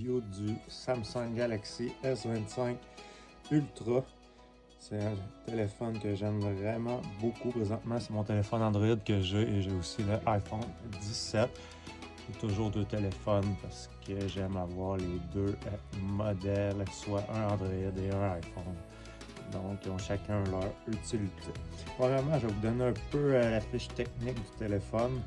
Du Samsung Galaxy S25 Ultra. C'est un téléphone que j'aime vraiment beaucoup. Présentement, c'est mon téléphone Android que j'ai et j'ai aussi le iPhone 17. J'ai toujours deux téléphones parce que j'aime avoir les deux modèles, soit un Android et un iPhone. Donc, ils ont chacun leur utilité. Premièrement, je vais vous donner un peu la fiche technique du téléphone.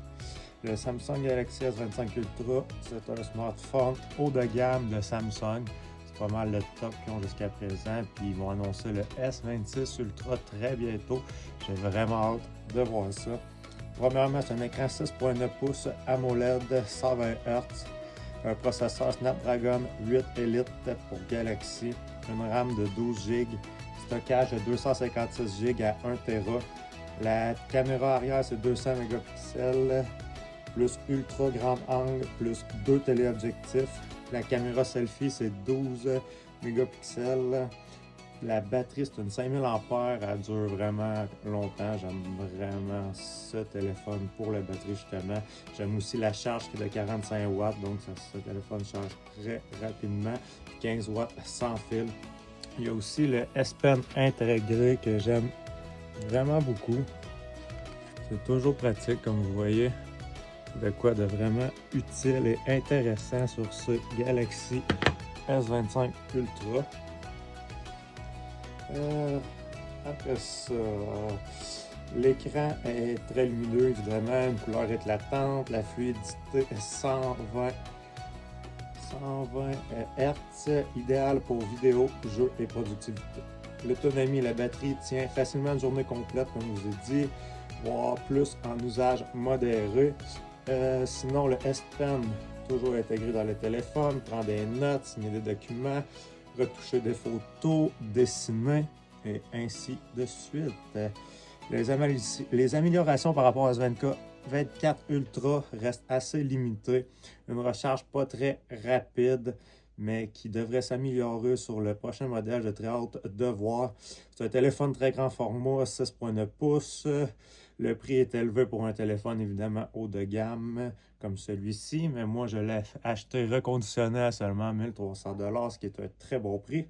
Le Samsung Galaxy S25 Ultra, c'est un smartphone haut de gamme de Samsung. C'est pas mal le top qu'ils ont jusqu'à présent. Puis ils vont annoncer le S26 Ultra très bientôt. J'ai vraiment hâte de voir ça. Premièrement, c'est un écran 6.9 pouces AMOLED 120 Hz. Un processeur Snapdragon 8 Elite pour Galaxy. Une RAM de 12 Go. Stockage de 256 Go à 1 Tera. La caméra arrière, c'est 200 mégapixels. Plus ultra grand angle, plus 2 téléobjectifs. La caméra selfie, c'est 12 mégapixels. La batterie, c'est une 5000 ampères. Elle dure vraiment longtemps. J'aime vraiment ce téléphone pour la batterie, justement. J'aime aussi la charge qui est de 45 watts. Donc, ce téléphone charge très rapidement. 15 watts sans fil. Il y a aussi le S Pen intégré que j'aime vraiment beaucoup. C'est toujours pratique, comme vous voyez. De quoi de vraiment utile et intéressant sur ce Galaxy S25 Ultra. Après ça, l'écran est très lumineux, évidemment, une couleur éclatante, la fluidité 120 Hz, idéal pour vidéo, jeux et productivité. L'autonomie, la batterie tient facilement une journée complète, comme je vous ai dit, voire plus en usage modéré. Sinon, le S Pen, toujours intégré dans le téléphone, prend des notes, signer des documents, retoucher des photos, dessiner, et ainsi de suite. Les améliorations par rapport à S24 Ultra restent assez limitées. Une recharge pas très rapide, mais qui devrait s'améliorer sur le prochain modèle. J'ai très hâte de voir. C'est un téléphone très grand format, 6.9 pouces. Le prix est élevé pour un téléphone évidemment haut de gamme comme celui-ci, mais moi je l'ai acheté reconditionné à seulement 1300 $, ce qui est un très bon prix.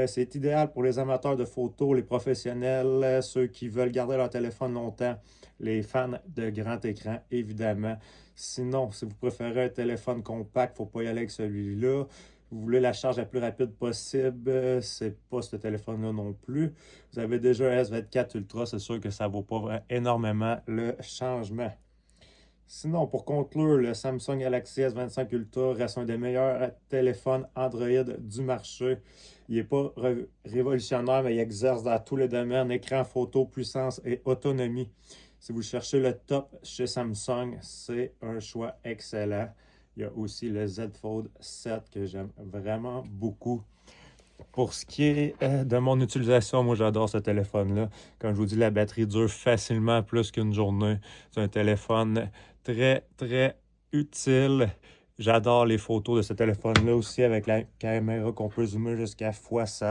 C'est idéal pour les amateurs de photos, les professionnels, ceux qui veulent garder leur téléphone longtemps, les fans de grand écran, évidemment. Sinon, si vous préférez un téléphone compact, il ne faut pas y aller avec celui-là. Vous voulez la charge la plus rapide possible, c'est pas ce téléphone-là non plus. Vous avez déjà un S24 Ultra, c'est sûr que ça ne vaut pas énormément le changement. Sinon, pour conclure, le Samsung Galaxy S25 Ultra reste un des meilleurs téléphones Android du marché. Il n'est pas révolutionnaire, mais il exerce dans tous les domaines, écran, photo, puissance et autonomie. Si vous cherchez le top chez Samsung, c'est un choix excellent. Il y a aussi le Z Fold 7 que j'aime vraiment beaucoup. Pour ce qui est de mon utilisation, moi j'adore ce téléphone-là. Comme je vous dis, la batterie dure facilement plus qu'une journée. C'est un téléphone très, très utile. J'adore les photos de ce téléphone-là aussi avec la caméra qu'on peut zoomer jusqu'à x7.